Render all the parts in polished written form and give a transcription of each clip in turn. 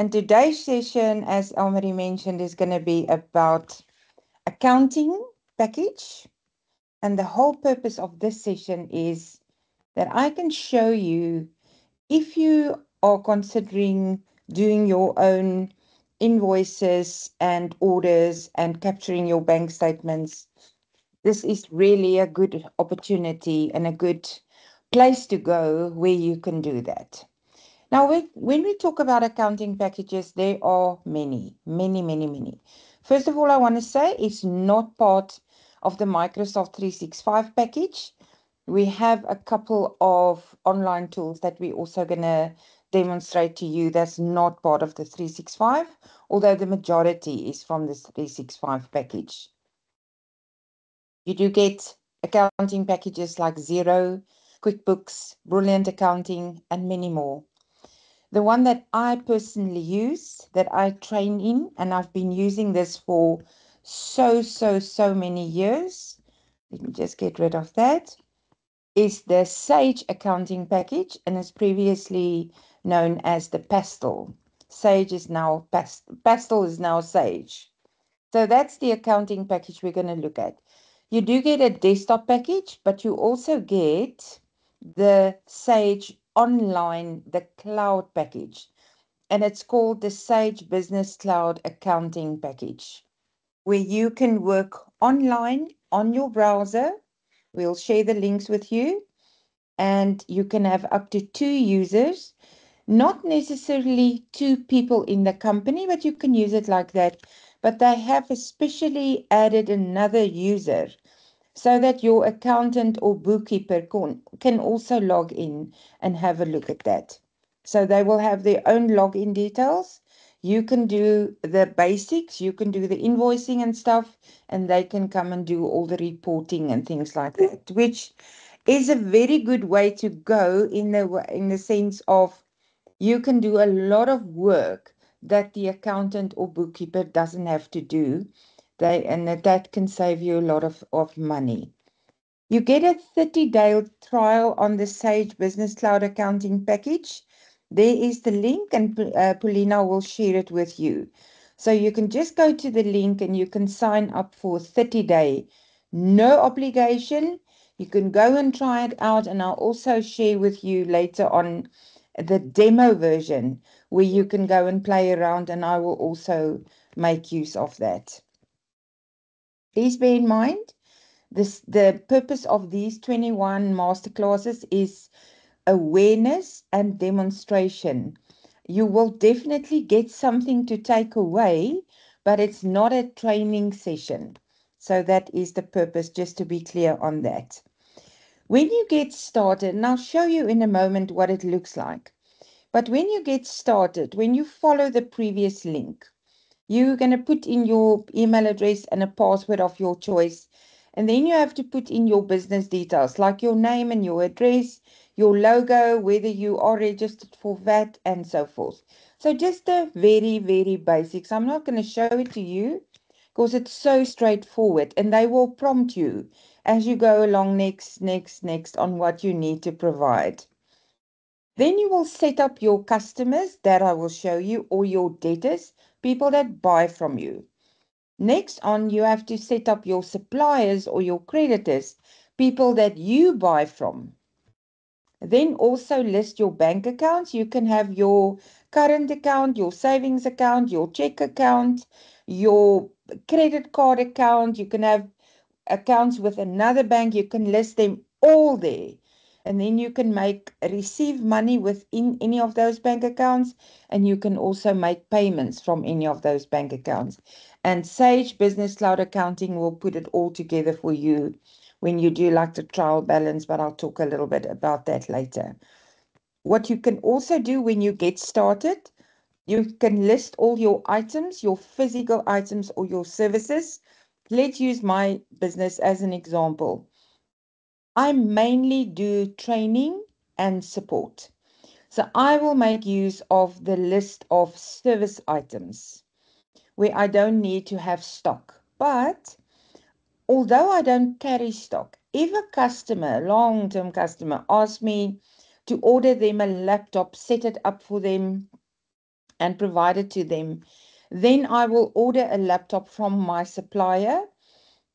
And today's session, as Elmarie mentioned, is going to be about accounting package. And the whole purpose of this session is that I can show you, if you are considering doing your own invoices and orders and capturing your bank statements, this is really a good opportunity and a good place to go where you can do that. Now, when we talk about accounting packages, there are many, many, many, many. First of all, I want to say it's not part of the Microsoft 365 package. We have a couple of online tools that we're also going to demonstrate to you that's not part of the 365, although the majority is from this 365 package. You do get accounting packages like Xero, QuickBooks, Brilliant Accounting, and many more. The one that I personally use, that I train in, and I've been using this for so many years. Let me just get rid of that. Is the Sage accounting package, and is previously known as the Pastel. Sage is now Pastel is now Sage. So that's the accounting package we're going to look at. You do get a desktop package, but you also get the Sage Online, the cloud package. And it's called the Sage Business Cloud Accounting Package, where you can work online on your browser. We'll share the links with you, and you can have up to 2 users, not necessarily 2 people in the company, but you can use it like that. But they have especially added another user so that your accountant or bookkeeper can also log in and have a look at that. So they will have their own login details. You can do the basics, you can do the invoicing and stuff, and they can come and do all the reporting and things like that, which is a very good way to go in the sense of you can do a lot of work that the accountant or bookkeeper doesn't have to do. That can save you a lot of money. You get a 30-day trial on the Sage Business Cloud Accounting package. There is the link, and Paulina will share it with you. So you can just go to the link and you can sign up for 30-day. No obligation. You can go and try it out, and I'll also share with you later on the demo version where you can go and play around, and I will also make use of that. Please bear in mind, the purpose of these 21 masterclasses is awareness and demonstration. You will definitely get something to take away, but it's not a training session. So that is the purpose, just to be clear on that. When you get started, and I'll show you in a moment what it looks like. But when you get started, when you follow the previous link, you're going to put in your email address and a password of your choice. And then you have to put in your business details, like your name and your address, your logo, whether you are registered for VAT, and so forth. So just the very, very basics. I'm not going to show it to you because it's so straightforward, and they will prompt you as you go along next on what you need to provide. Then you will set up your customers that I will show you, or your debtors, people that buy from you. Next on, you have to set up your suppliers or your creditors, people that you buy from. Then also list your bank accounts. You can have your current account, your savings account, your check account, your credit card account. You can have accounts with another bank. You can list them all there. And then you can receive money within any of those bank accounts, and you can also make payments from any of those bank accounts. And Sage Business Cloud Accounting will put it all together for you when you do like the trial balance, but I'll talk a little bit about that later. What you can also do when you get started, you can list all your items, your physical items or your services. Let's use my business as an example. I mainly do training and support. So I will make use of the list of service items where I don't need to have stock. But although I don't carry stock, if a customer, long-term customer, asks me to order them a laptop, set it up for them, and provide it to them. Then I will order a laptop from my supplier,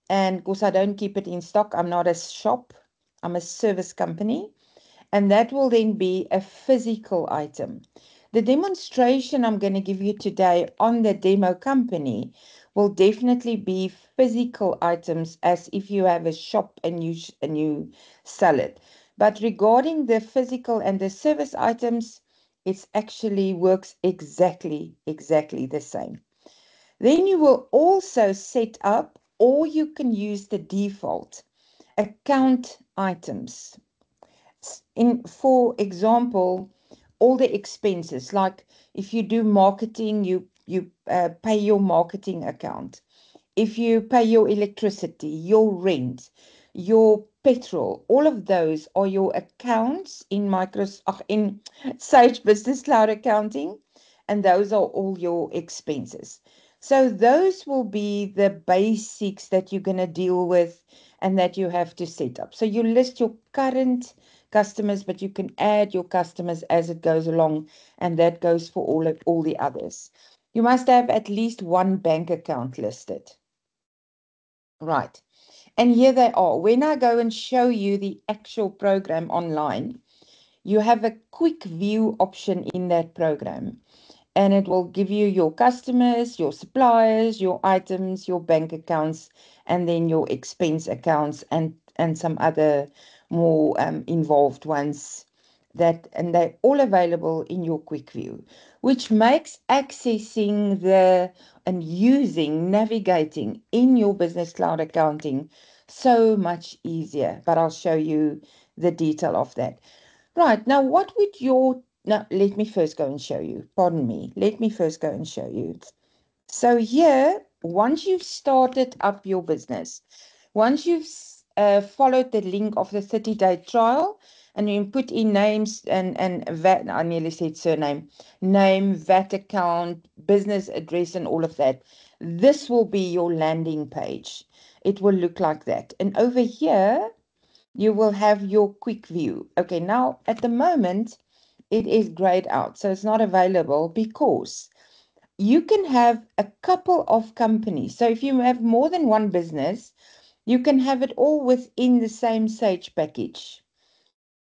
and because I don't keep it in stock, I'm not a shop, I'm a service company, and that will then be a physical item. The demonstration I'm going to give you today on the demo company will definitely be physical items, as if you have a shop and you sell it. But regarding the physical and the service items, it actually works exactly the same. Then you will also set up, or you can use the default account items. For example, all the expenses, like if you do marketing, you pay your marketing account. If you pay your electricity, your rent, your petrol, all of those are your accounts in in Sage Business Cloud Accounting, and those are all your expenses. So those will be the basics that you're going to deal with and that you have to set up. So you list your current customers, but you can add your customers as it goes along, and that goes for all the others. You must have at least one bank account listed. Right. And here they are. When I go and show you the actual program online, you have a quick view option in that program, and it will give you your customers, your suppliers, your items, your bank accounts, and then your expense accounts, and some other more involved ones, and they're all available in your quick view, which makes accessing and using, navigating in your business cloud accounting so much easier. But I'll show you the detail of that. Right, now what would now let me first go and show you. Pardon me. Let me first go and show you. So here, once you've started up your business, once you've followed the link of the 30-day trial, and you put in names and VAT, I nearly said surname, name, VAT account, business address, and all of that, this will be your landing page. It will look like that. And over here, you will have your quick view. Okay, now at the moment, it is grayed out, so it's not available because you can have a couple of companies. So if you have more than one business, you can have it all within the same Sage package.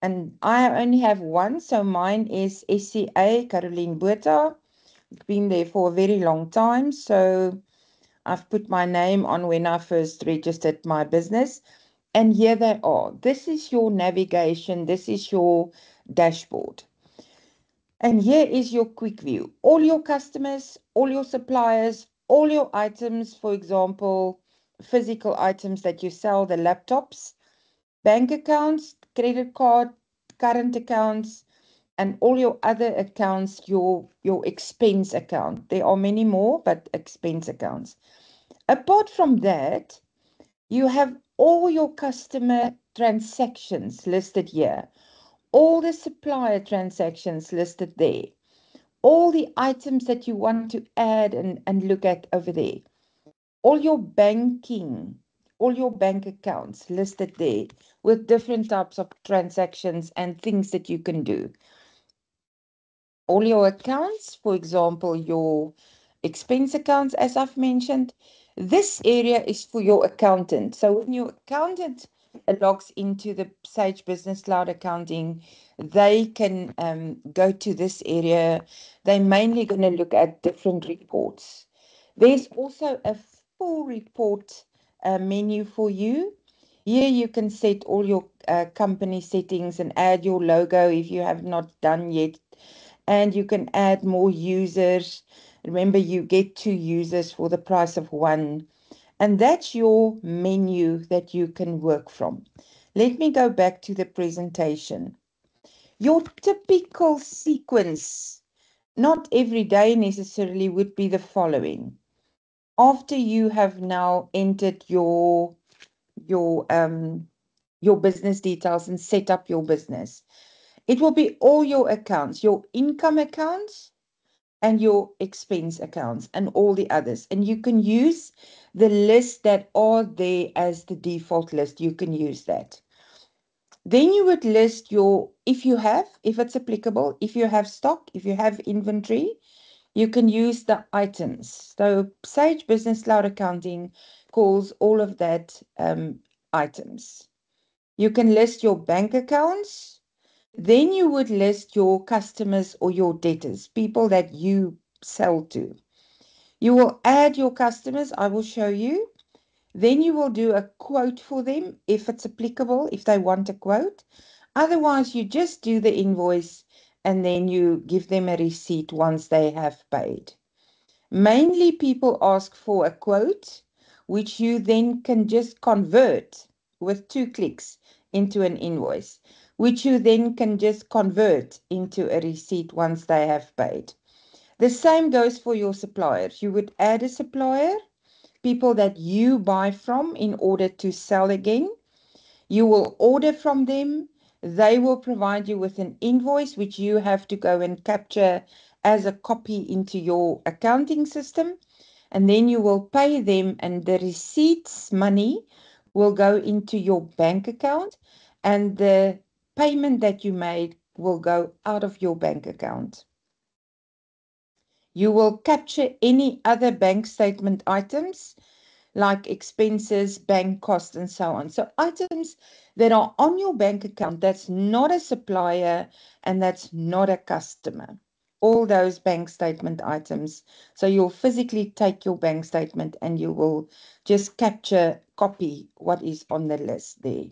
And I only have one, so mine is SCA Caroline Botha. Been there for a very long time, so I've put my name on when I first registered my business. And here they are. This is your navigation. This is your dashboard. And here is your quick view. All your customers, all your suppliers, all your items, for example, physical items that you sell, the laptops, bank accounts, credit card, current accounts, and all your other accounts, your expense account. There are many more, but expense accounts. Apart from that, you have all your customer transactions listed here, all the supplier transactions listed there, all the items that you want to add and look at over there, all your banking, all your bank accounts listed there with different types of transactions and things that you can do. All your accounts, for example, your expense accounts, as I've mentioned. This area is for your accountant. So when your accountant logs into the Sage Business Cloud Accounting, they can go to this area. They're mainly going to look at different reports. There's also a full report menu for you. Here you can set all your company settings and add your logo if you have not done yet, and you can add more users. Remember, you get 2 users for the price of 1. And that's your menu that you can work from. Let me go back to the presentation. Your typical sequence, not every day necessarily, would be the following. After you have now entered your business details and set up your business, it will be all your accounts, your income accounts, and your expense accounts, and all the others. And you can use the list that are there as the default list. You can use that. Then you would list if it's applicable, if you have stock, if you have inventory, you can use the items. So Sage Business Cloud Accounting calls all of that items. You can list your bank accounts. Then you would list your customers or your debtors, people that you sell to. You will add your customers. I will show you. Then you will do a quote for them if it's applicable, if they want a quote. Otherwise, you just do the invoice and then you give them a receipt once they have paid. Mainly people ask for a quote, which you then can just convert with 2 clicks into an invoice, which you then can just convert into a receipt once they have paid. The same goes for your suppliers. You would add a supplier, people that you buy from in order to sell again. You will order from them. They will provide you with an invoice, which you have to go and capture as a copy into your accounting system. And then you will pay them, and the receipts money will go into your bank account, and the payment that you made will go out of your bank account. You will capture any other bank statement items like expenses, bank costs, and so on. So items that are on your bank account that's not a supplier and that's not a customer. All those bank statement items. So you'll physically take your bank statement and you will just copy what is on the list there.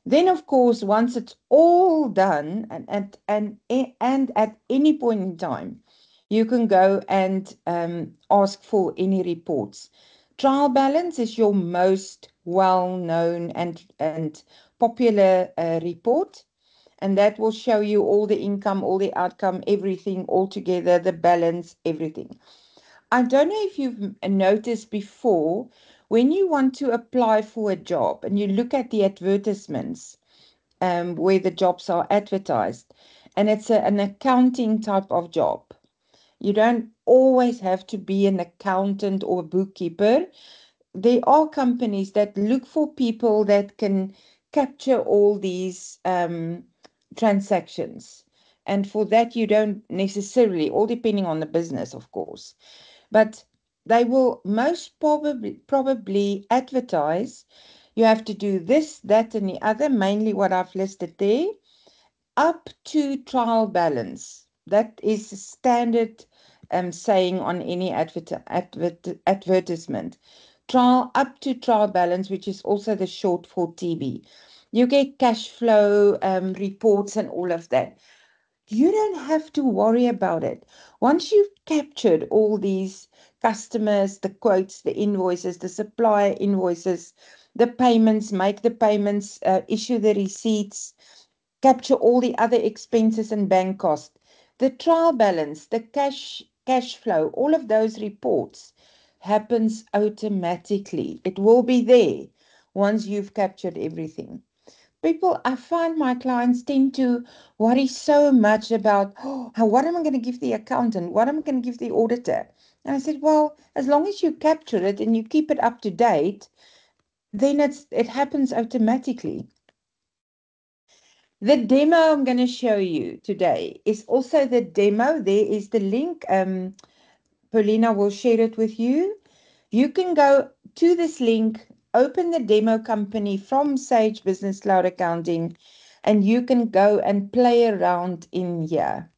Then, of course, once it's all done, and at any point in time, you can go and ask for any reports. Trial balance is your most well-known and popular report, and that will show you all the income, all the outcome, everything all together, the balance, everything. I don't know if you've noticed before, when you want to apply for a job and you look at the advertisements, where the jobs are advertised, and it's an accounting type of job. You don't always have to be an accountant or a bookkeeper. There are companies that look for people that can capture all these transactions. And for that, you don't necessarily, all depending on the business, of course, but they will most probably advertise. You have to do this, that, and the other, mainly what I've listed there, up to trial balance. That is a standard saying on any advertisement. Trial up to trial balance, which is also the short for TB. You get cash flow reports and all of that. You don't have to worry about it. Once you've captured all these customers, the quotes, the invoices, the supplier invoices, the payments, make the payments, issue the receipts, capture all the other expenses and bank costs, the trial balance, the cash flow, all of those reports happens automatically. It will be there once you've captured everything. People, I find my clients tend to worry so much about, oh, what am I going to give the accountant? What am I going to give the auditor? And I said, well, as long as you capture it and you keep it up to date, then it happens automatically. The demo I'm going to show you today is also the demo. There is the link. Paulina will share it with you. You can go to this link, open the demo company from Sage Business Cloud Accounting, and you can go and play around in here.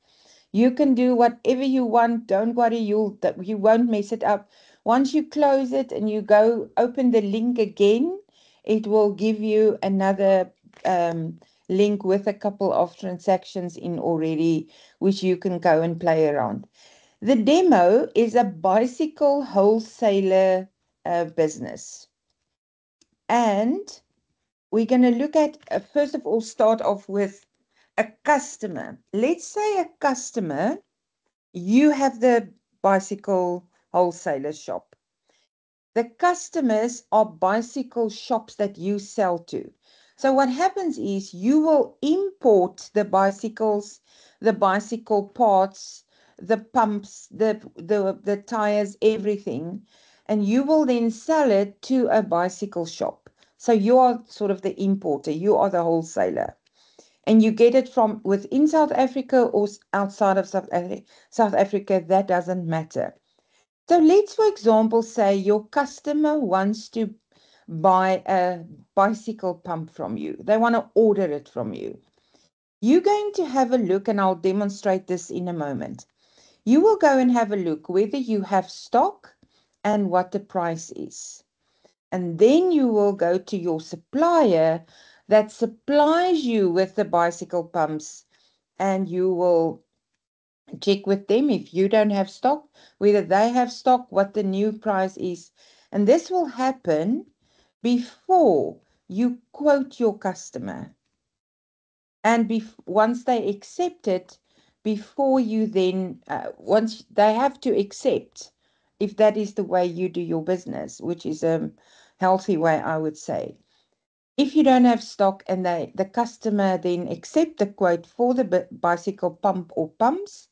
You can do whatever you want. Don't worry, you won't mess it up. Once you close it and you go open the link again, it will give you another link with a couple of transactions in already, which you can go and play around. The demo is a bicycle wholesaler business. And we're going to look at, first of all, start off with a customer. Let's say a customer, you have the bicycle wholesaler shop. The customers are bicycle shops that you sell to. So what happens is you will import the bicycles, the bicycle parts, the pumps, the tires, everything, and you will then sell it to a bicycle shop. So you are sort of the importer, you are the wholesaler. and you get it from within South Africa or outside of South Africa, that doesn't matter. So let's, for example, say your customer wants to buy a bicycle pump from you. They want to order it from you. You're going to have a look, and I'll demonstrate this in a moment. You will go and have a look whether you have stock and what the price is. And then you will go to your supplier that supplies you with the bicycle pumps, and you will check with them if you don't have stock, whether they have stock, what the new price is. And this will happen before you quote your customer. And once they accept it, before you then, once they have to accept, if that is the way you do your business, which is a healthy way, I would say. If you don't have stock and the customer then accept the quote for the bicycle pump or pumps,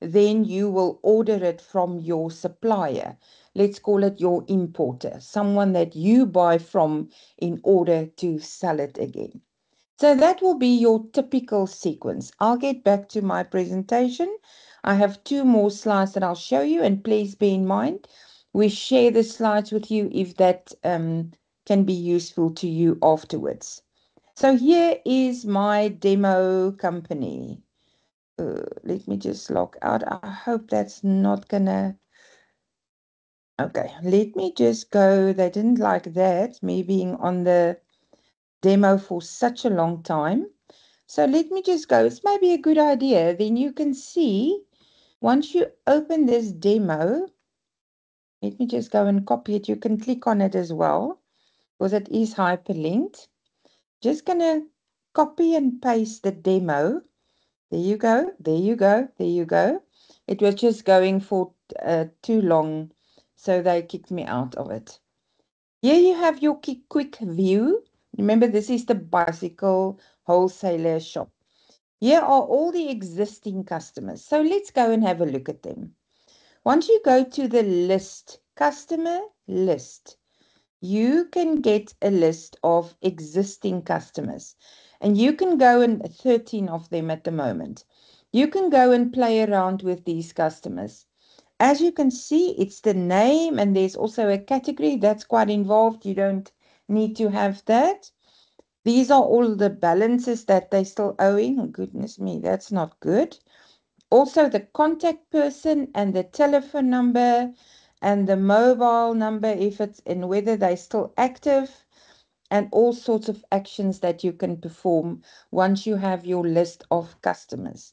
then you will order it from your supplier. Let's call it your importer, someone that you buy from in order to sell it again. So that will be your typical sequence. I'll get back to my presentation. I have 2 more slides that I'll show you, and please bear in mind, we share the slides with you if that can be useful to you afterwards. So here is my demo company. Let me just log out. I hope that's not gonna... Okay, let me just go. They didn't like that, me being on the demo for such a long time. So let me just go. It's maybe a good idea. Then you can see, once you open this demo, let me just go and copy it. You can click on it as well, because it is hyperlinked. Just going to copy and paste the demo. There you go. There you go. There you go. It was just going for too long, so they kicked me out of it. Here you have your quick view. Remember, this is the bicycle wholesaler shop. Here are all the existing customers. So let's go and have a look at them. Once you go to the list, customer list, you can get a list of existing customers. And you can go and 13 of them at the moment. You can go and play around with these customers. As you can see, it's the name, and there's also a category that's quite involved. You don't need to have that. These are all the balances that they're still owing. Goodness me, that's not good. Also the contact person and the telephone number and the mobile number, if it's and whether they're still active, and all sorts of actions that you can perform once you have your list of customers.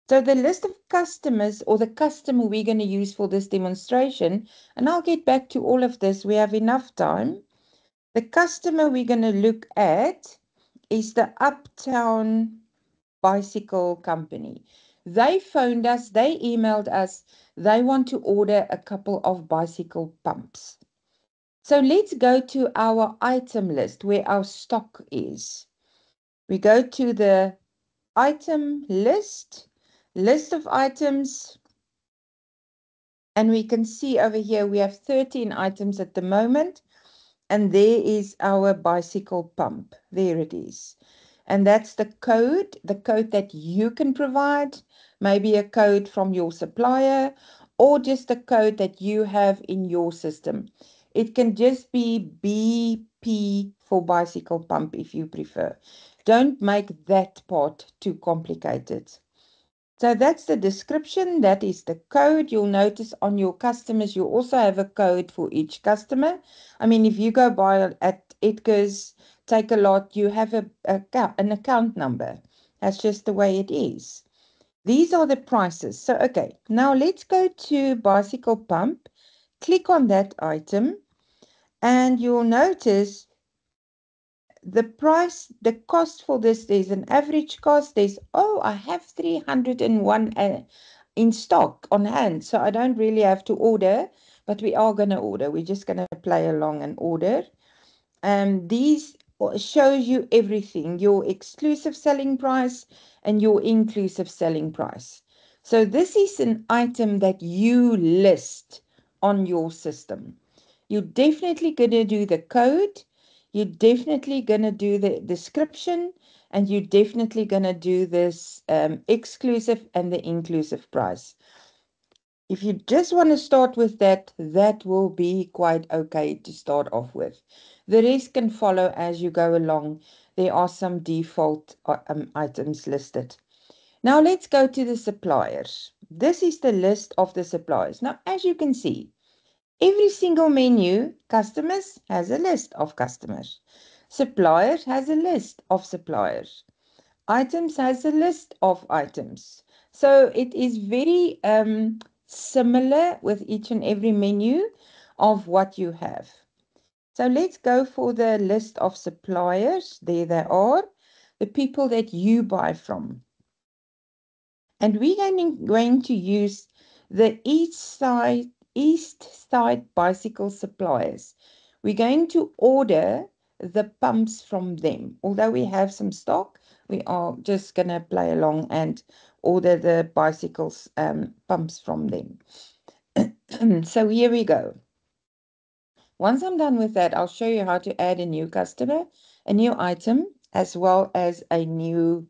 So the list of customers, or the customer we're going to use for this demonstration, and I'll get back to all of this, we have enough time. The customer we're going to look at is the Uptown Bicycle Company. They phoned us, they emailed us, they want to order a couple of bicycle pumps. So let's go to our item list where our stock is. We go to the item list of items, and we can see over here we have 13 items at the moment, and there is our bicycle pump. There it is. And that's the code that you can provide, maybe a code from your supplier, or just a code that you have in your system. It can just be BP for bicycle pump if you prefer. Don't make that part too complicated. So that's the description. That is the code. You'll notice on your customers, you also have a code for each customer. I mean, if you go buy at Edgar's, Takealot, you have an account number. That's just the way it is. These are the prices. So, okay, now let's go to bicycle pump. Click on that item, and you'll notice the price, the cost for this. There's an average cost. There's, oh, I have 301 in stock on hand, so I don't really have to order, but we are going to order. We're just going to play along and order. These shows you everything, your exclusive selling price and your inclusive selling price. So this is an item that you list on your system. You're definitely going to do the code. You're definitely going to do the description, and you're definitely going to do this exclusive and the inclusive price. If you just want to start with that, that will be quite okay to start off with. The rest can follow as you go along. There are some default items listed. Now let's go to the suppliers. This is the list of the suppliers. Now, as you can see, every single menu, customers has a list of customers. Suppliers has a list of suppliers. Items has a list of items. So it is very similar with each and every menu of what you have. So let's go for the list of suppliers. There they are, the people that you buy from. And we're going to use the East Side Bicycle Suppliers. We're going to order the pumps from them. Although we have some stock, we are just going to play along and order the bicycles pumps from them. So here we go. Once I'm done with that, I'll show you how to add a new customer, a new item, as well as a new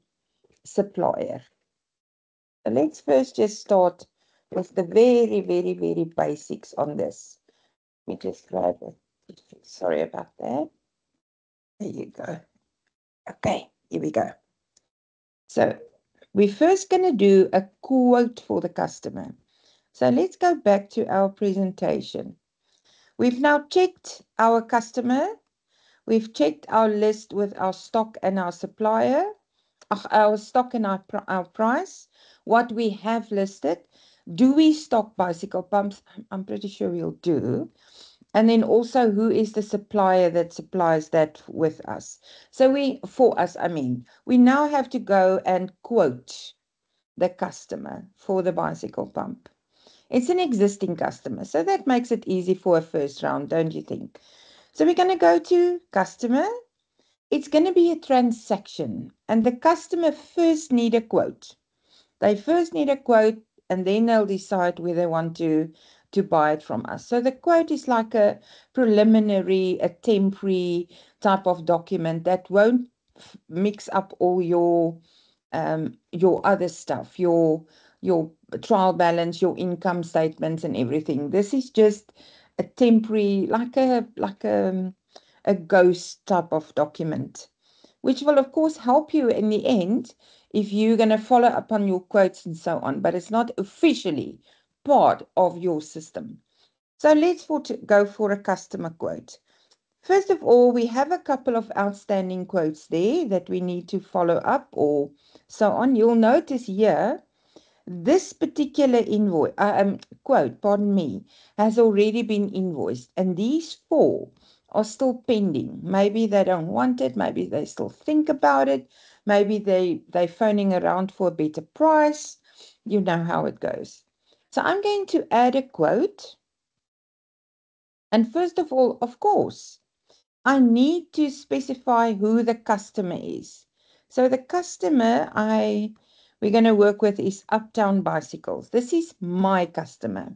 supplier. So let's first just start with the very, very, very basics on this. Let me just grab it. Sorry about that. There you go. Okay, here we go. So we're first going to do a quote for the customer. So let's go back to our presentation. We've now checked our customer. We've checked our list with our stock and our supplier, our stock and our price, what we have listed. Do we stock bicycle pumps? I'm pretty sure we'll do. And then also, who is the supplier that supplies that with us? So we now have to go and quote the customer for the bicycle pump. It's an existing customer, so that makes it easy for a first round, don't you think? So we're going to go to customer. It's going to be a transaction, and the customer first need a quote. They first need a quote, and then they'll decide whether they want to buy it from us. So the quote is like a preliminary, a temporary type of document that won't mix up all your other stuff, your trial balance, your income statements, and everything. This is just a temporary, a ghost type of document, which will, of course, help you in the end if you're going to follow up on your quotes and so on, but it's not officially part of your system. So let's go for a customer quote. First of all, we have a couple of outstanding quotes there that we need to follow up or so on. You'll notice here, this particular quote, pardon me, has already been invoiced, and these 4 are still pending. Maybe they don't want it, maybe they still think about it, maybe they're phoning around for a better price. You know how it goes. So I'm going to add a quote. And first of all, of course, I need to specify who the customer is. So the customer we're going to work with is Uptown Bicycles. This is my customer.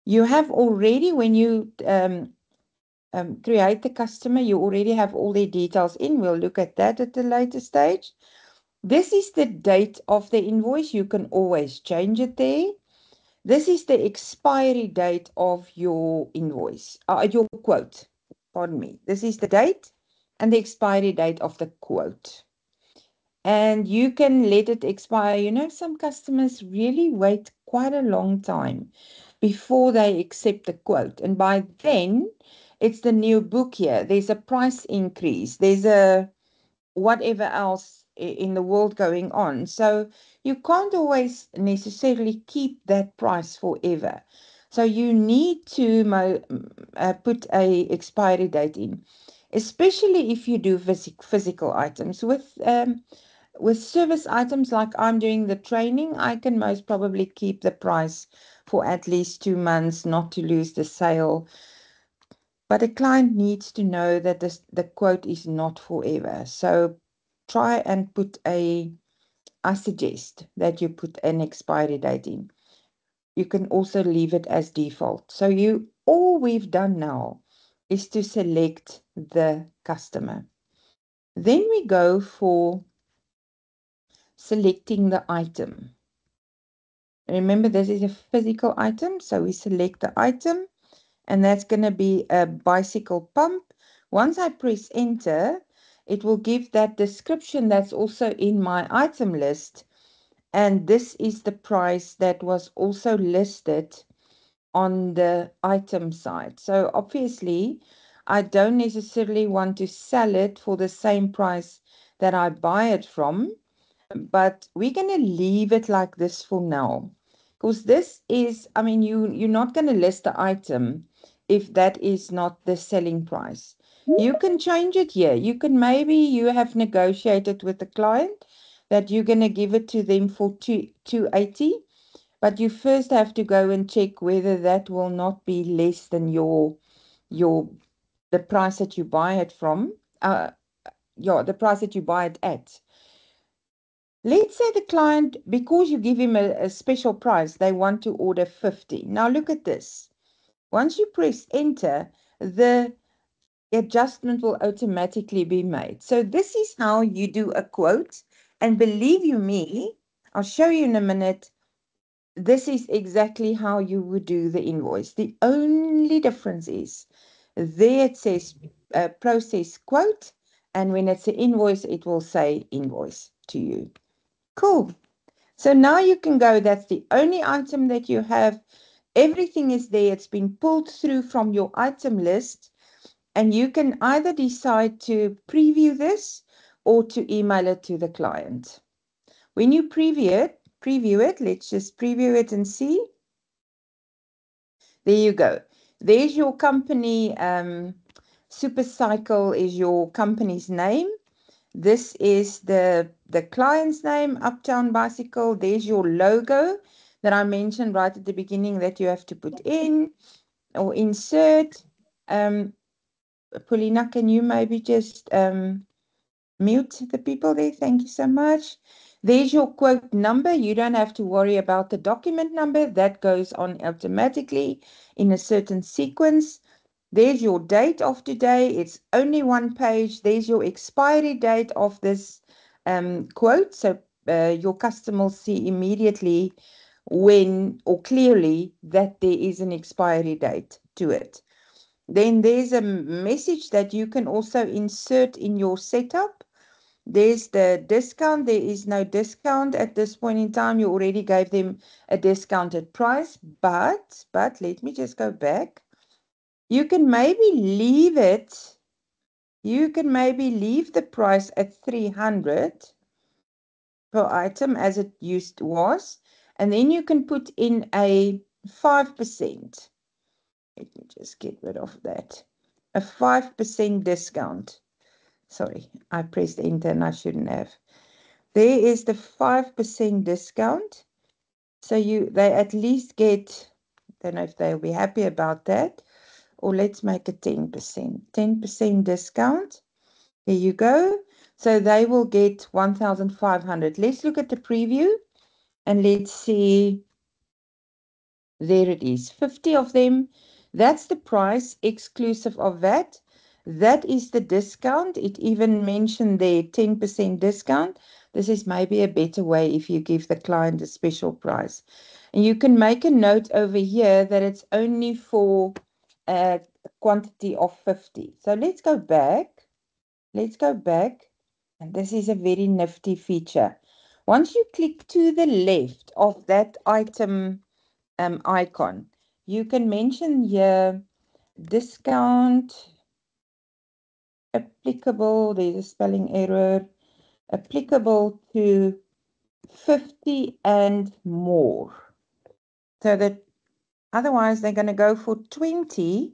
You have already, when you create the customer, you already have all their details in. We'll look at that at a later stage. This is the date of the invoice. You can always change it there. This is the expiry date of your invoice, your quote. Pardon me. This is the date and the expiry date of the quote. And you can let it expire. You know, some customers really wait quite a long time before they accept the quote. And by then, it's the new book here. There's a price increase. There's a whatever else in the world going on. So you can't always necessarily keep that price forever. So you need to put a expiry date in, especially if you do physical items. With service items like I'm doing the training, I can most probably keep the price for at least 2 months, not to lose the sale. But a client needs to know that the quote is not forever. So try and I suggest that you put an expiry date in. You can also leave it as default. So all we've done now is to select the customer. Then we go for selecting the item. Remember, this is a physical item, so we select the item, and that's going to be a bicycle pump. Once I press enter, it will give that description that's also in my item list, and this is the price that was also listed on the item side. So obviously, I don't necessarily want to sell it for the same price that I buy it from, but we're going to leave it like this for now. Because this is, I mean, you're not going to list the item if that is not the selling price. You can change it here. You can maybe you have negotiated with the client that you're going to give it to them for 280, but you first have to go and check whether that will not be less than your the price that you buy it from. Yeah, the price that you buy it at. Let's say the client, because you give him a special price, they want to order 50. Now look at this. Once you press enter, the adjustment will automatically be made. So this is how you do a quote. And believe you me, I'll show you in a minute. This is exactly how you would do the invoice. The only difference is there it says process quote, and when it's an invoice, it will say invoice to you. Cool. So now you can go, that's the only item that you have. Everything is there. It's been pulled through from your item list, and you can either decide to preview this or to email it to the client. When you preview it, let's just preview it and see. There you go. There's your company. Supercycle is your company's name. This is the client's name, Uptown Bicycle. There's your logo that I mentioned right at the beginning that you have to put in or insert. Paulina, can you maybe just mute the people there? Thank you so much. There's your quote number. You don't have to worry about the document number. That goes on automatically in a certain sequence. There's your date of today. It's only one page. There's your expiry date of this quote. So your customer will see immediately when or clearly that there is an expiry date to it. Then there's a message that you can also insert in your setup. There's the discount. There is no discount at this point in time. You already gave them a discounted price, but let me just go back. You can maybe leave it. You can maybe leave the price at 300 per item as it was, and then you can put in a 5%. Let me just get rid of that. A 5% discount. Sorry, I pressed enter and I shouldn't have. There is the 5% discount. So they at least get, don't know if they'll be happy about that. Or let's make it 10%. 10% discount. Here you go. So they will get 1,500. Let's look at the preview and let's see. There it is, 50 of them. That's the price exclusive of that. That is the discount. It even mentioned the 10% discount. This is maybe a better way if you give the client a special price. And you can make a note over here that it's only for a quantity of 50. So let's go back. Let's go back. And this is a very nifty feature. Once you click to the left of that item icon, you can mention here discount applicable, there's a spelling error, applicable to 50 and more. So that otherwise they're going to go for 20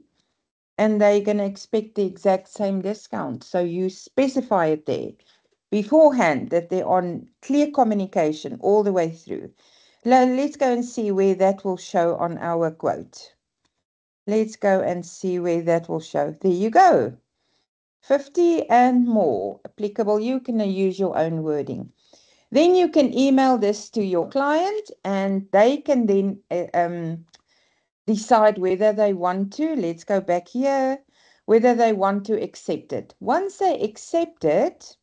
and they're going to expect the exact same discount. So you specify it there beforehand that they're on clear communication all the way through. Let's go and see where that will show on our quote. Let's go and see where that will show. There you go. 50 and more applicable. You can use your own wording. Then you can email this to your client and they can then decide whether they want to. Let's go back here. whether they want to accept it. Once they accept it,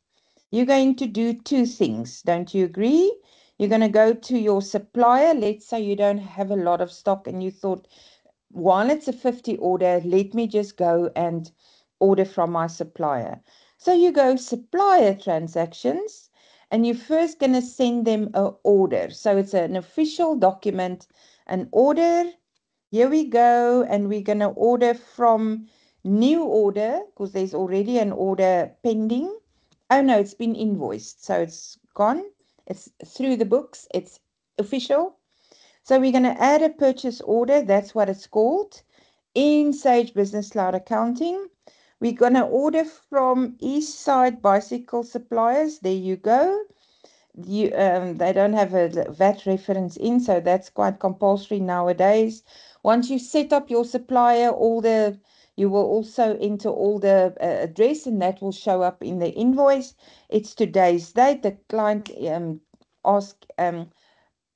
you're going to do two things. Don't you agree? You're going to go to your supplier. Let's say you don't have a lot of stock and you thought, while it's a 50 order, let me just go and order from my supplier. So you go supplier transactions and you're first going to send them an order. So it's an official document, an order. Here we go. And we're going to order from new order because there's already an order pending. Oh no, it's been invoiced. So it's gone. It's through the books. It's official. So we're going to add a purchase order. That's what it's called in Sage Business Cloud Accounting. We're going to order from East Side Bicycle Suppliers. There you go. They don't have a VAT reference in, so that's quite compulsory nowadays. Once you set up your supplier, you will also enter all the address, and that will show up in the invoice. It's today's date. The client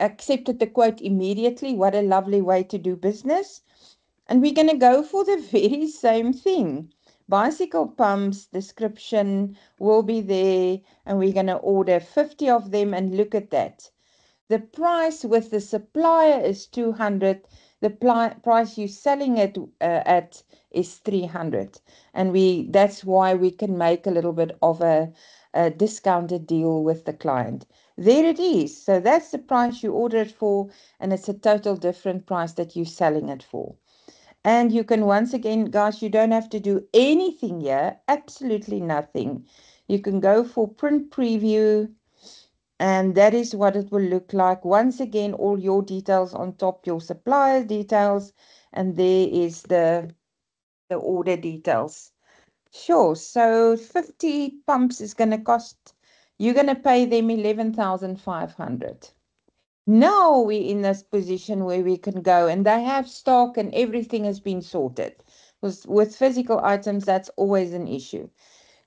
accepted the quote immediately. What a lovely way to do business. And we're going to go for the very same thing. Bicycle pumps description will be there, and we're going to order 50 of them. And look at that. The price with the supplier is 200. The price you're selling it at is 300. And that's why we can make a little bit of a discounted deal with the client. There it is. So that's the price you order it for, and it's a total different price that you're selling it for. And you can, once again, guys, you don't have to do anything here, absolutely nothing. You can go for print preview, and that is what it will look like. Once again, all your details on top, your supplier details, and there is the order details. Sure, so 50 pumps is going to cost, you're going to pay them 11,500. Now we're in this position where we can go, and they have stock and everything has been sorted. With physical items, that's always an issue.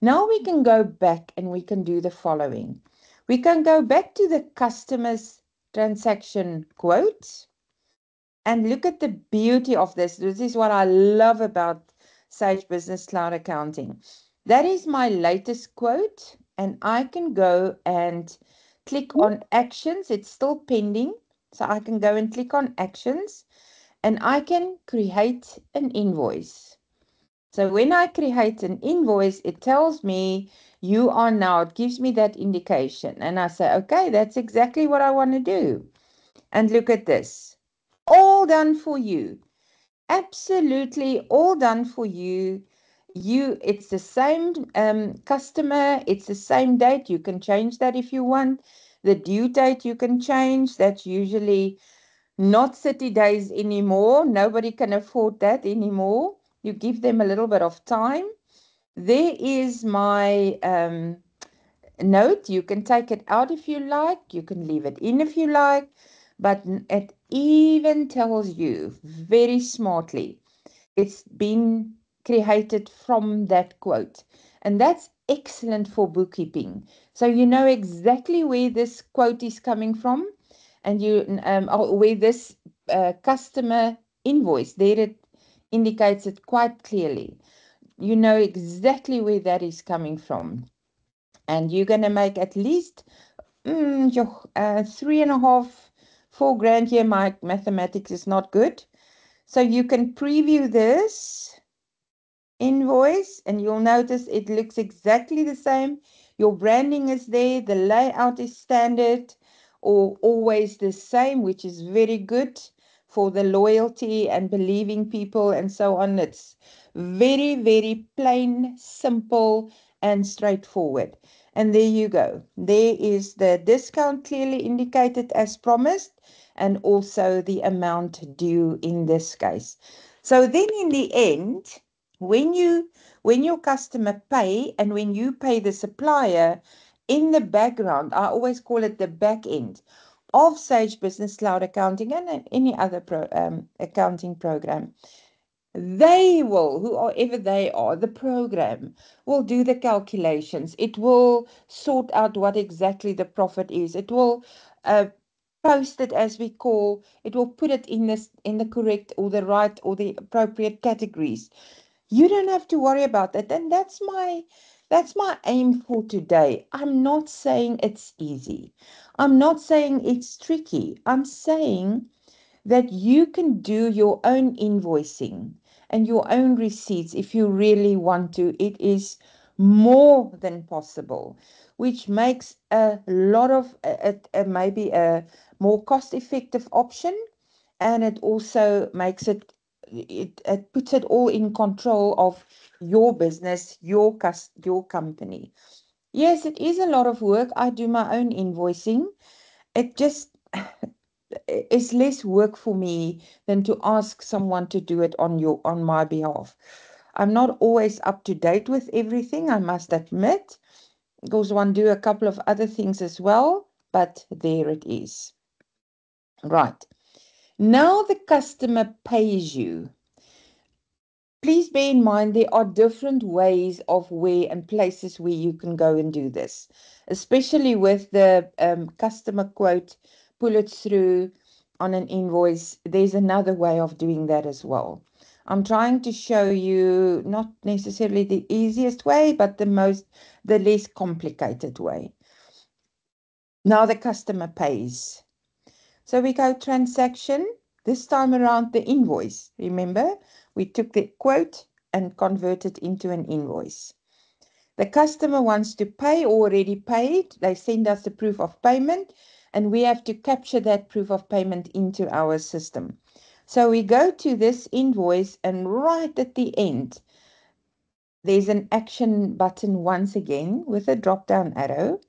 Now we can go back and we can do the following. We can go back to the customer's transaction quote and look at the beauty of this. This is what I love about Sage Business Cloud Accounting. That is my latest quote, and I can go and click on actions. It's still pending, so I can go and click on actions, and I can create an invoice. So when I create an invoice, it tells me it gives me that indication. And I say, okay, that's exactly what I want to do. And look at this. All done for you. Absolutely all done for you. It's the same customer. It's the same date. You can change that if you want. The due date you can change. That's usually not 30 days anymore. Nobody can afford that anymore. You give them a little bit of time. There is my note. You can take it out if you like. You can leave it in if you like. But it even tells you very smartly, it's been created from that quote. And that's excellent for bookkeeping. So you know exactly where this quote is coming from, and where this customer invoice, there it indicates it quite clearly. You know exactly where that is coming from. And you're going to make at least 3.5, 4 grand here. My mathematics is not good. So you can preview this invoice and you'll notice it looks exactly the same. Your branding is there, the layout is standard or always the same, which is very good for the loyalty and believing people and so on. It's very, very plain, simple, and straightforward. And there you go. There is the discount clearly indicated as promised, and also the amount due in this case. So then in the end, when your customer pay and when you pay the supplier, in the background, I always call it the back end of Sage Business Cloud Accounting and any other accounting program, they will, whoever they are, the program will do the calculations. It will sort out what exactly the profit is. It will post it, as we call. It will put it in the correct or the right or the appropriate categories. You don't have to worry about that. And that's my aim for today. I'm not saying it's easy. I'm not saying it's tricky. I'm saying that you can do your own invoicing and your own receipts if you really want to. It is more than possible, which makes a lot of maybe a more cost-effective option, and it also makes it puts it all in control of your business, your company. Yes, it is a lot of work. I do my own invoicing. It just it's less work for me than to ask someone to do it on my behalf. I'm not always up to date with everything, I must admit, because one do a couple of other things as well, but there it is. Right. Now the customer pays you. Please bear in mind there are different ways of where and places where you can go and do this, especially with the customer quote, pull it through on an invoice. There's another way of doing that as well. I'm trying to show you not necessarily the easiest way, but the less complicated way. Now the customer pays. So we go transaction, this time around the invoice. Remember, we took the quote and converted into an invoice. The customer wants to pay, already paid. They send us the proof of payment, and we have to capture that proof of payment into our system. So we go to this invoice, and right at the end, there's an action button once again with a drop-down arrow,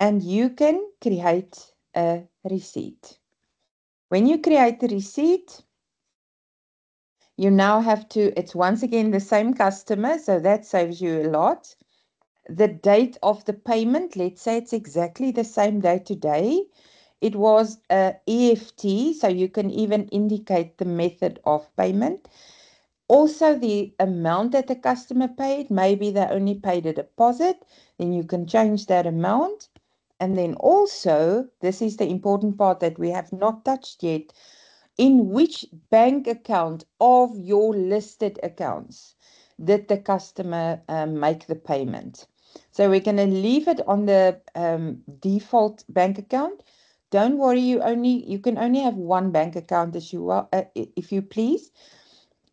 and you can create a receipt. When you create the receipt, you now have to, it's once again the same customer, so that saves you a lot. The date of the payment, let's say it's exactly the same day today. It was a EFT, so you can even indicate the method of payment. Also, the amount that the customer paid, maybe they only paid a deposit, then you can change that amount. And then also, this is the important part that we have not touched yet, in which bank account of your listed accounts did the customer make the payment. So we're going to leave it on the default bank account. Don't worry, you can only have one bank account as you are, if you please.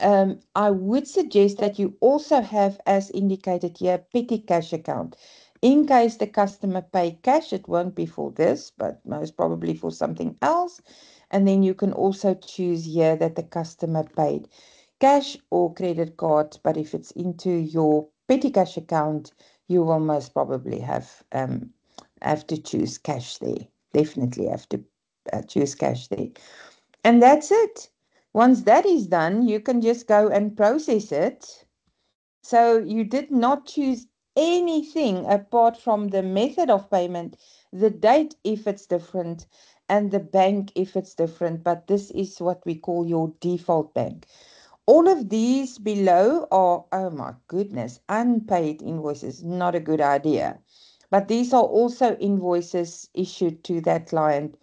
I would suggest that you also have, as indicated here, petty cash account. In case the customer pay cash, it won't be for this, but most probably for something else. And then you can also choose here that the customer paid cash or credit card. But if it's into your petty cash account, you will most probably have to choose cash there. Definitely have to choose cash there. And that's it. Once that is done, you can just go and process it. So you did not choose anything apart from the method of payment, the date if it's different, and the bank if it's different. But this is what we call your default bank. All of these below are, oh my goodness, unpaid invoices. Not a good idea. But these are also invoices issued to that client.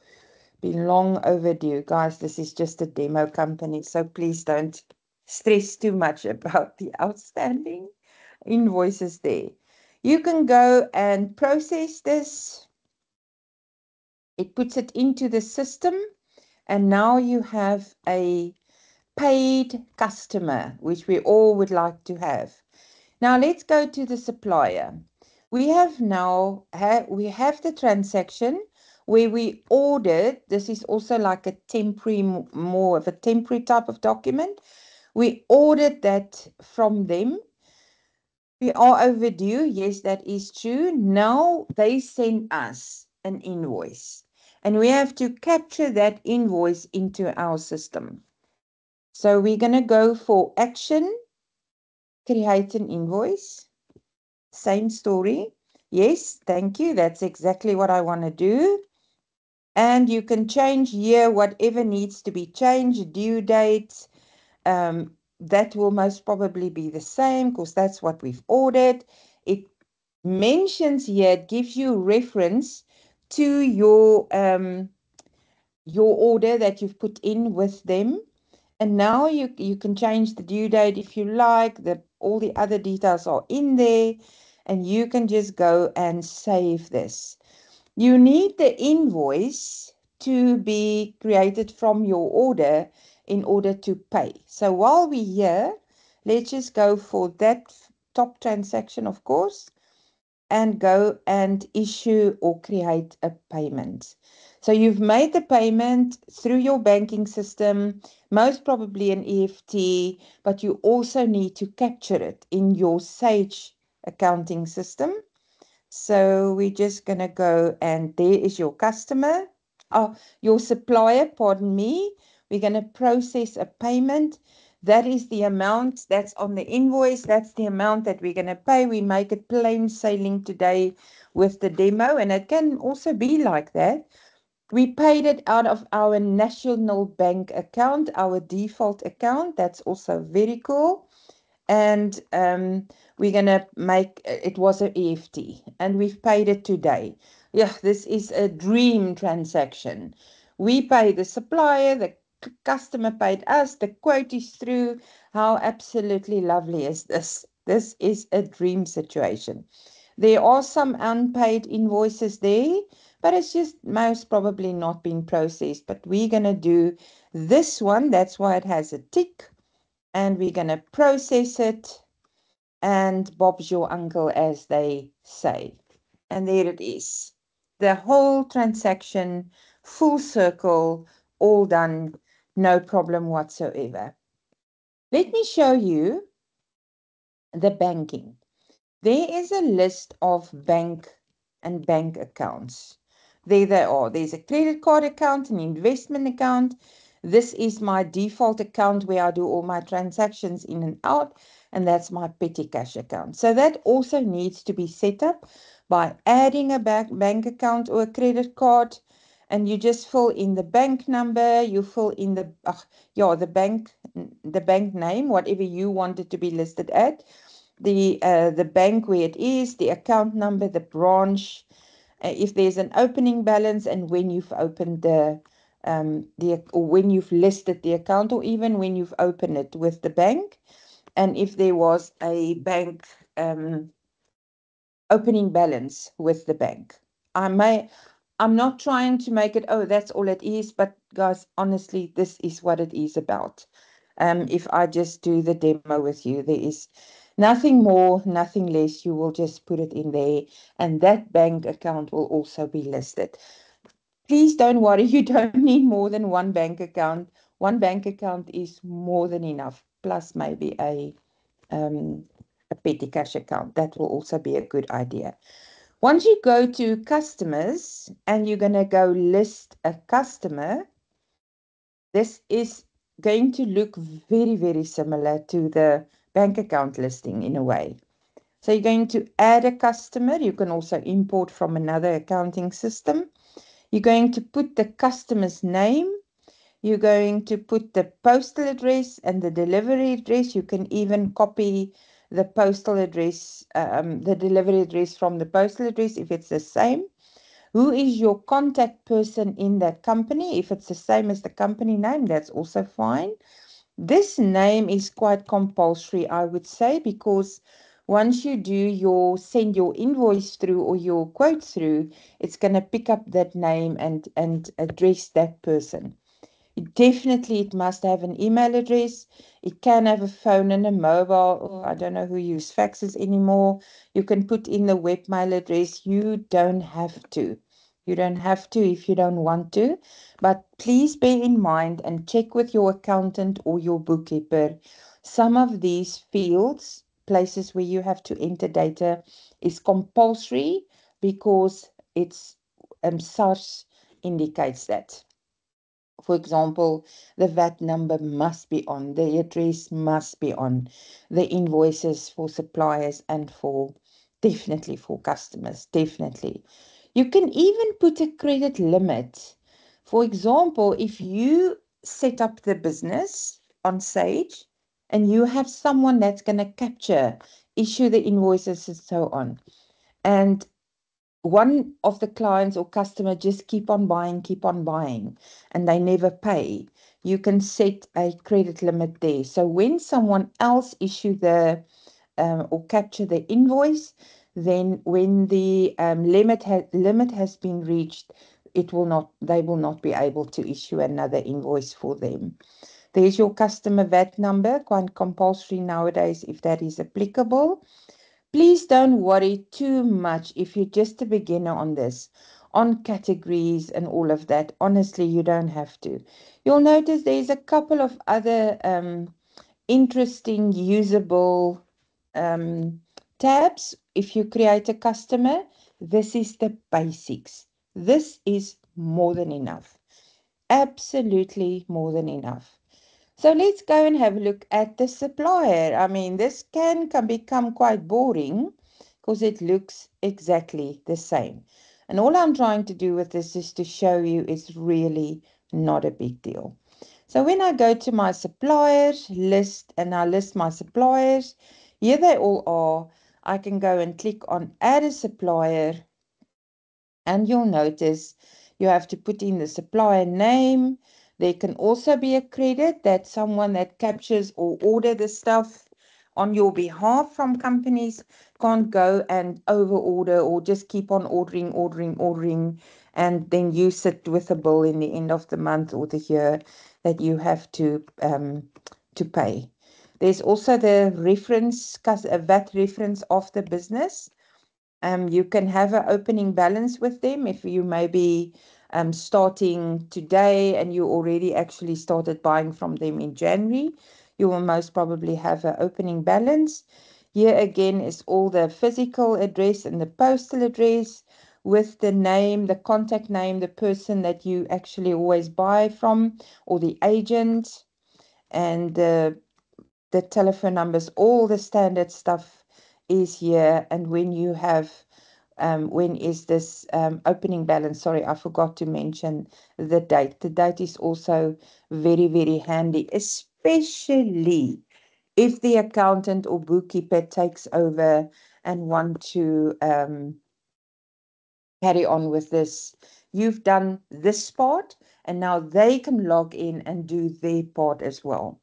Been long overdue. Guys, this is just a demo company, so please don't stress too much about the outstanding invoices there. You can go and process this. It puts it into the system, and now you have a paid customer, which we all would like to have. Now let's go to the supplier. We have now we have the transaction where we ordered. This is also like a temporary, more of a temporary type of document. We ordered that from them. We are overdue. Yes, that is true. Now they send us an invoice, and we have to capture that invoice into our system. So we're going to go for action, create an invoice. Same story. Yes, thank you. That's exactly what I want to do. And you can change here whatever needs to be changed, due dates. That will most probably be the same because that's what we've ordered. It mentions here, it gives you reference to your order that you've put in with them. And now you can change the due date if you like. All the other details are in there, and you can just go and save this. You need the invoice to be created from your order in order to pay. So while we're here, let's just go for that top transaction, of course, and go and issue or create a payment. So you've made the payment through your banking system, most probably an EFT, but you also need to capture it in your Sage accounting system. So we're just going to go, and there is your customer, your supplier, pardon me. We're going to process a payment. That is the amount that's on the invoice. That's the amount that we're going to pay. We make it plain sailing today with the demo, and it can also be like that. We paid it out of our national bank account, our default account. That's also very cool. And we're going to make it was an EFT, and we've paid it today. Yeah, this is a dream transaction. We pay the supplier, the customer paid us, the quote is through. How absolutely lovely is this? This is a dream situation. There are some unpaid invoices there, but it's just most probably not been processed. But we're going to do this one. That's why it has a tick, and we're going to process it, and Bob's your uncle, as they say. And there it is. The whole transaction, full circle, all done, no problem whatsoever. Let me show you the banking. There is a list of bank and bank accounts. There they are. There's a credit card account, an investment account. This is my default account where I do all my transactions in and out, and that's my petty cash account. So that also needs to be set up by adding a bank account or a credit card, and you just fill in the bank number, you fill in the bank name, whatever you want it to be listed at, the bank where it is, the account number, the branch, if there's an opening balance, and when you've opened or when you've listed the account, or even when you've opened it with the bank, and if there was a bank opening balance with the bank. I'm not trying to make it, oh, that's all it is, but guys, honestly, this is what it is about. If I just do the demo with you, there is nothing more, nothing less. You will just put it in there, and that bank account will also be listed. Please don't worry, you don't need more than one bank account. One bank account is more than enough, plus maybe a petty cash account. That will also be a good idea. Once you go to customers and you're going to go list a customer, this is going to look very, very similar to the bank account listing in a way. So you're going to add a customer. You can also import from another accounting system. You're going to put the customer's name. You're going to put the postal address and the delivery address. You can even copy the postal address, the delivery address from the postal address if it's the same. Who is your contact person in that company? If it's the same as the company name, that's also fine. This name is quite compulsory, I would say, because once you send your invoice through or your quote through, it's going to pick up that name and address that person. Definitely, it must have an email address. It can have a phone and a mobile. Oh, I don't know who use faxes anymore. You can put in the webmail address. You don't have to. You don't have to if you don't want to. But please bear in mind and check with your accountant or your bookkeeper. Some of these fields, places where you have to enter data, is compulsory because it's SARS indicates that. For example, the VAT number must be on, the address must be on, the invoices for suppliers and definitely for customers, definitely. You can even put a credit limit. For example, if you set up the business on Sage and you have someone that's going to capture, issue the invoices and so on, and one of the clients or customer just keep on buying, and they never pay, you can set a credit limit there. So when someone else issue the or capture the invoice, then when the limit has been reached, they will not be able to issue another invoice for them. There's your customer VAT number, quite compulsory nowadays if that is applicable. Please don't worry too much if you're just a beginner on this, on categories and all of that. Honestly, you don't have to. You'll notice there's a couple of other interesting, usable tabs. If you create a customer, this is the basics. This is more than enough. Absolutely more than enough. So let's go and have a look at the supplier. I mean, this can become quite boring because it looks exactly the same. And all I'm trying to do with this is to show you it's really not a big deal. So when I go to my suppliers list and I list my suppliers, here they all are. I can go and click on add a supplier, and you'll notice you have to put in the supplier name. There can also be a credit that someone that captures or order the stuff on your behalf from companies can't go and over order or just keep on ordering, and then you sit with a bill in the end of the month or the year that you have to pay. There's also the reference, a VAT reference of the business. You can have an opening balance with them if you may be starting today and you already actually started buying from them in January. You will most probably have an opening balance. Here again is all the physical address and the postal address with the name, the contact name, the person that you actually always buy from, or the agent, and the telephone numbers. All the standard stuff is here. And when you have when is this opening balance? Sorry, I forgot to mention the date. The date is also very, very handy, especially if the accountant or bookkeeper takes over and want to carry on with this. You've done this part, and now they can log in and do their part as well.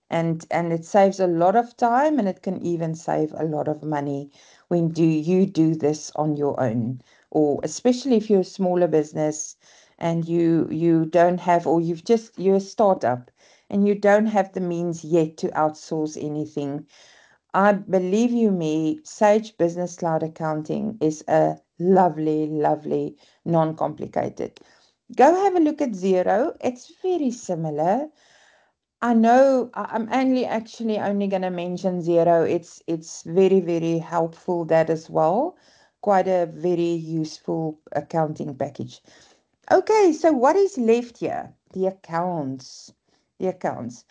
And it saves a lot of time, and it can even save a lot of money when you do this on your own, or especially if you're a smaller business and you don't have, or you're a startup and you don't have the means yet to outsource anything. I believe you me, Sage Business Cloud Accounting is a lovely, lovely, non-complicated. Go have a look at Zero. It's very similar. I know I'm actually only going to mention Zero. It's very, very helpful that as well. Quite a very useful accounting package. Okay, so what is left here? The accounts. The accounts.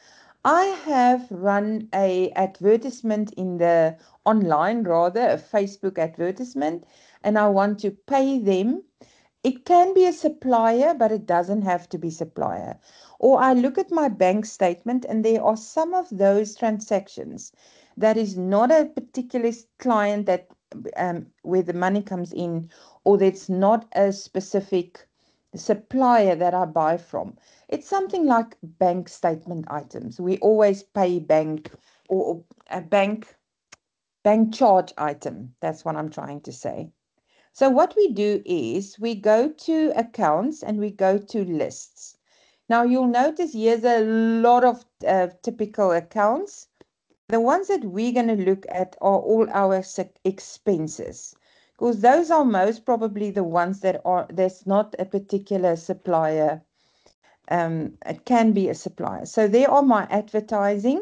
I have run a advertisement in the online, rather a Facebook advertisement, and I want to pay them. It can be a supplier, but it doesn't have to be supplier. Or I look at my bank statement and there are some of those transactions that is not a particular client that where the money comes in, or that's not a specific supplier that I buy from. It's something like bank statement items. We always pay bank or a bank charge item. That's what I'm trying to say. So what we do is we go to accounts and we go to lists. Now you'll notice here's a lot of typical accounts. The ones that we're going to look at are all our expenses, because those are most probably the ones there's not a particular supplier. It can be a supplier. So there are my advertising.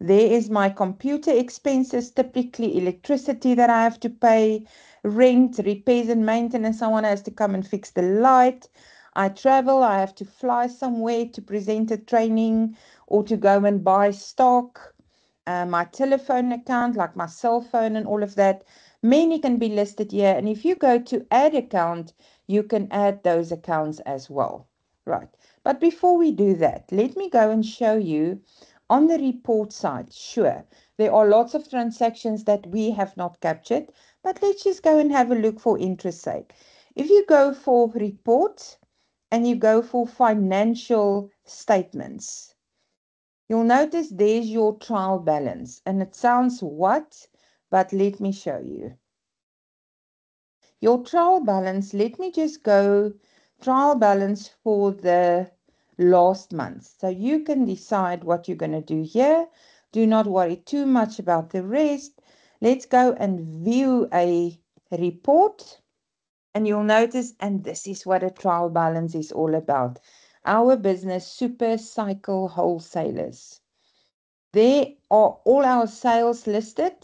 There is my computer expenses, typically electricity that I have to pay, rent, repairs and maintenance. Someone has to come and fix the light. I travel, I have to fly somewhere to present a training or to go and buy stock. My telephone account, like my cell phone and all of that. Many can be listed here. And if you go to add account, you can add those accounts as well. Right. But before we do that, let me go and show you On the report side, sure, there are lots of transactions that we have not captured, but let's just go and have a look for interest sake. If you go for reports and you go for financial statements, you'll notice there's your trial balance. And it sounds what? But let me show you. Your trial balance, let me just go trial balance for the last month. So you can decide what you're going to do here. Do not worry too much about the rest. Let's go and view a report. And you'll notice, and this is what a trial balance is all about. Our business, Super Cycle Wholesalers. There are all our sales listed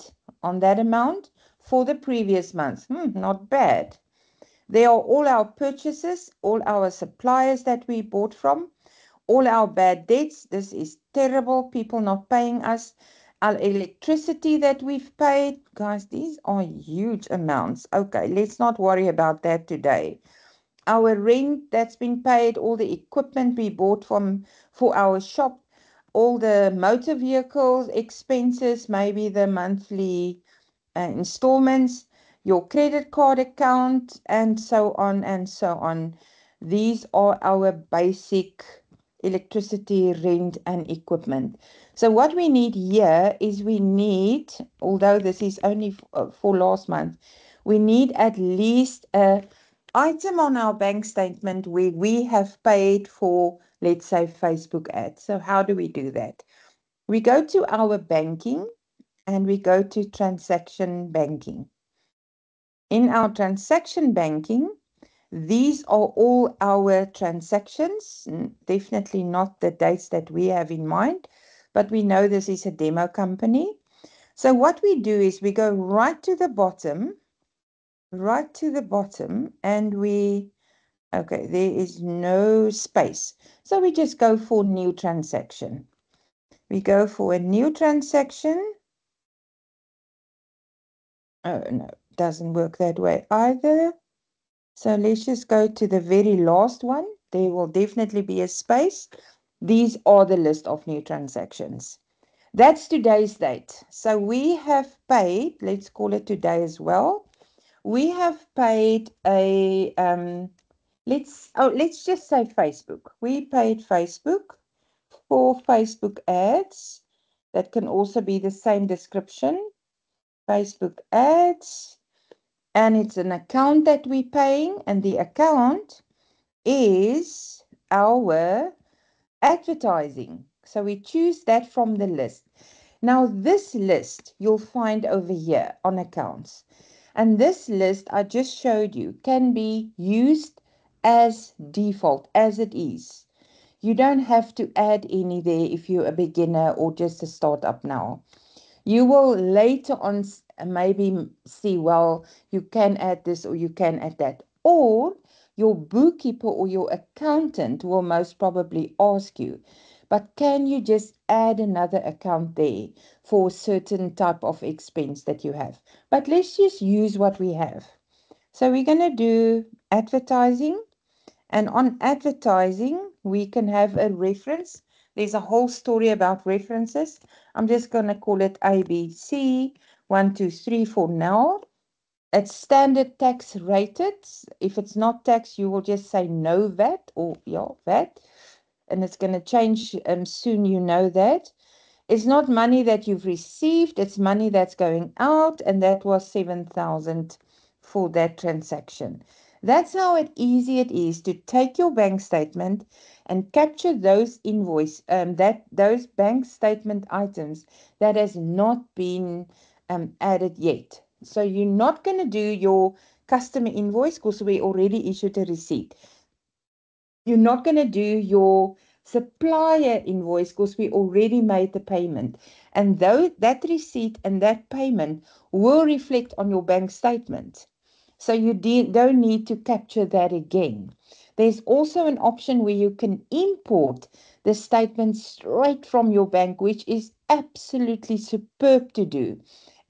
on that amount for the previous month. Not bad. There are all our purchases, all our suppliers that we bought from, all our bad debts. This is terrible. People not paying us. Our electricity that we've paid. Guys, these are huge amounts. Okay, let's not worry about that today. Our rent that's been paid, all the equipment we bought for our shop, all the motor vehicles expenses, maybe the monthly installments, your credit card account, and so on and so on. These are our basic electricity, rent, and equipment. So what we need here is we need, although this is only for last month, we need at least a item on our bank statement where we have paid for, let's say, Facebook ads. So how do we do that? We go to our banking and we go to transaction banking. In our transaction banking, these are all our transactions, definitely not the dates that we have in mind, but we know this is a demo company. So what we do is we go right to the bottom, and okay, there is no space. So we just go for new transaction. We go for a new transaction. Oh, no, doesn't work that way either. So let's just go to the very last one. There will definitely be a space. These are the list of new transactions. That's today's date. So we have paid, let's call it today as well. We have paid let's just say Facebook. We paid Facebook for Facebook ads. That can also be the same description. Facebook ads. And it's an account that we're paying, and the account is our advertising. So we choose that from the list. Now this list you'll find over here on accounts. And this list I just showed you can be used as default, as it is. You don't have to add any there if you're a beginner or just a startup now. You will later on maybe see, well, you can add this or you can add that. Or your bookkeeper or your accountant will most probably ask you, but can you just add another account there for a certain type of expense that you have? But let's just use what we have. So we're going to do advertising. And on advertising, we can have a reference. There's a whole story about references. I'm just going to call it ABC 123 for now. It's standard tax rated. If it's not tax, you will just say no VAT or yeah, VAT. And it's going to change soon, you know that. It's not money that you've received, it's money that's going out, and that was 7,000 for that transaction. That's how easy it is to take your bank statement and capture those those bank statement items that has not been added yet. So you're not going to do your customer invoice because we already issued a receipt. You're not going to do your supplier invoice because we already made the payment. And though that receipt and that payment will reflect on your bank statement. So you don't need to capture that again. There's also an option where you can import the statement straight from your bank, which is absolutely superb to do.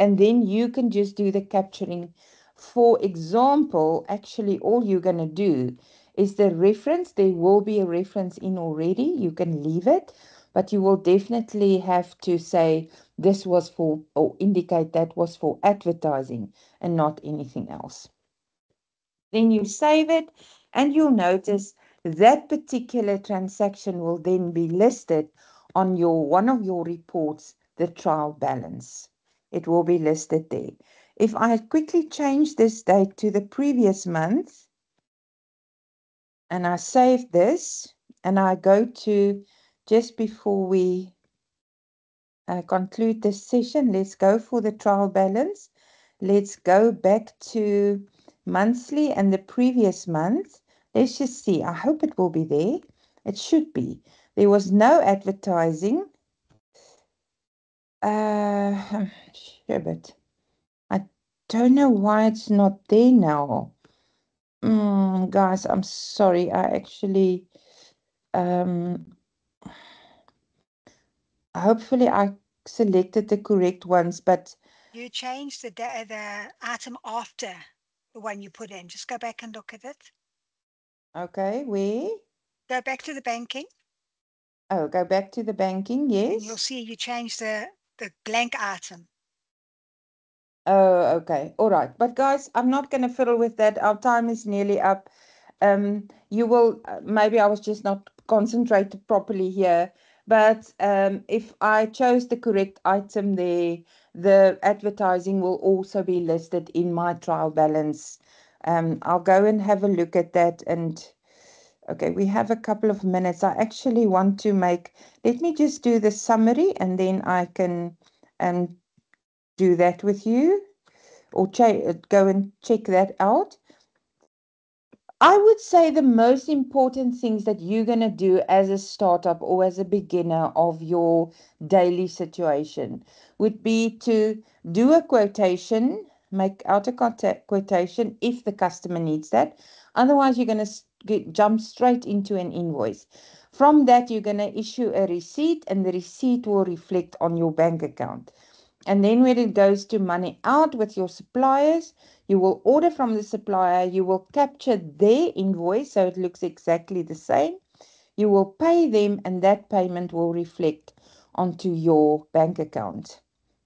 And then you can just do the capturing. For example, actually, all you're going to do is the reference. There will be a reference in already. You can leave it. but you will definitely have to say this was for, or indicate that was for advertising and not anything else. Then you save it, and you'll notice that particular transaction will then be listed on one of your reports, the trial balance. It will be listed there. If I quickly change this date to the previous month, and I save this, and I go to, just before we conclude this session, let's go for the trial balance. Let's go back to monthly and the previous month. Let's just see. I hope it will be there. It should be. There was no advertising. But I don't know why it's not there now. Guys, I'm sorry. I actually, hopefully I selected the correct ones, but You changed the item after the one you put in. Just go back and look at it. okay, where? Go back to the banking, Oh, go back to the banking, and you'll yes. see you changed the blank item. Oh, okay. All right. But guys, I'm not going to fiddle with that. Our time is nearly up. You will, maybe I was just not concentrated properly here, but if I chose the correct item there, the advertising will also be listed in my trial balance. I'll go and have a look at that. And okay, we have a couple of minutes. I actually want to let me just do the summary, and then I can do that with you, or go and check that out. I would say the most important things that you're going to do as a startup or as a beginner of your daily situation would be to do a quotation, make out a quotation if the customer needs that. Otherwise, you're going to jump straight into an invoice. From that, you're going to issue a receipt, and the receipt will reflect on your bank account. And then when it goes to money out with your suppliers, you will order from the supplier, you will capture their invoice so it looks exactly the same. You will pay them, and that payment will reflect onto your bank account.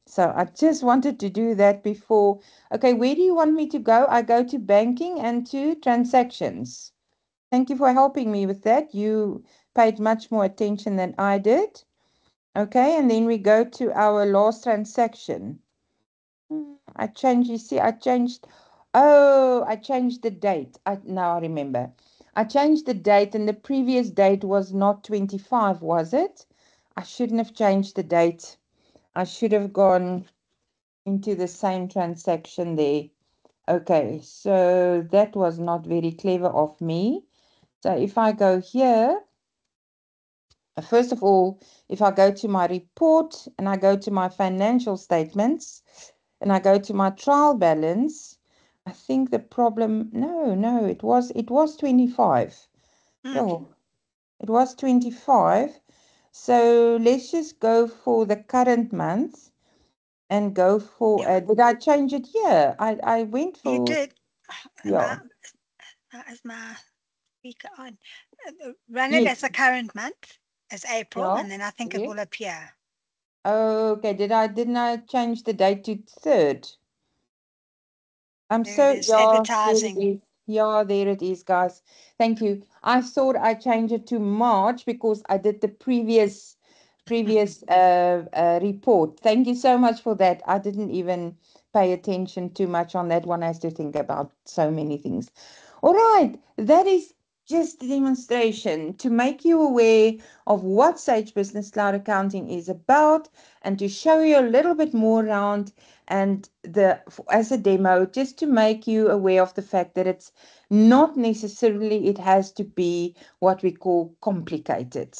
So I just wanted to do that before. Okay, where do you want me to go? I go to banking and to transactions. Thank you for helping me with that. You paid much more attention than I did. Okay, and then we go to our last transaction. I changed, you see, I changed the date. Now I remember. I changed the date, and the previous date was not 25, was it? I shouldn't have changed the date. I should have gone into the same transaction there. Okay, so that was not very clever of me. So if I go here, first of all, if I go to my report and I go to my financial statements and I go to my trial balance, I think the problem, no, it was 25. Mm. Oh, it was 25. So let's just go for the current month and go for, Yeah, did I change it here? I went you for, did. yeah, Is my speaker on? Run it yes, as the current month, as April, yeah, and then I think it yes. will appear. Okay, didn't I change the date to 3rd? I'm There it so, is, yeah, there it advertising. is. Yeah, there it is, guys. Thank you. I thought I changed it to March because I did the previous report. Thank you so much for that. I didn't even pay attention too much on that one. I have to think about so many things. All right, that is just a demonstration to make you aware of what Sage Business Cloud Accounting is about, and to show you a little bit more around, and as a demo, just to make you aware of the fact that it's not necessarily, it has to be what we call complicated.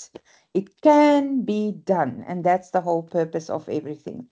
It can be done, and that's the whole purpose of everything.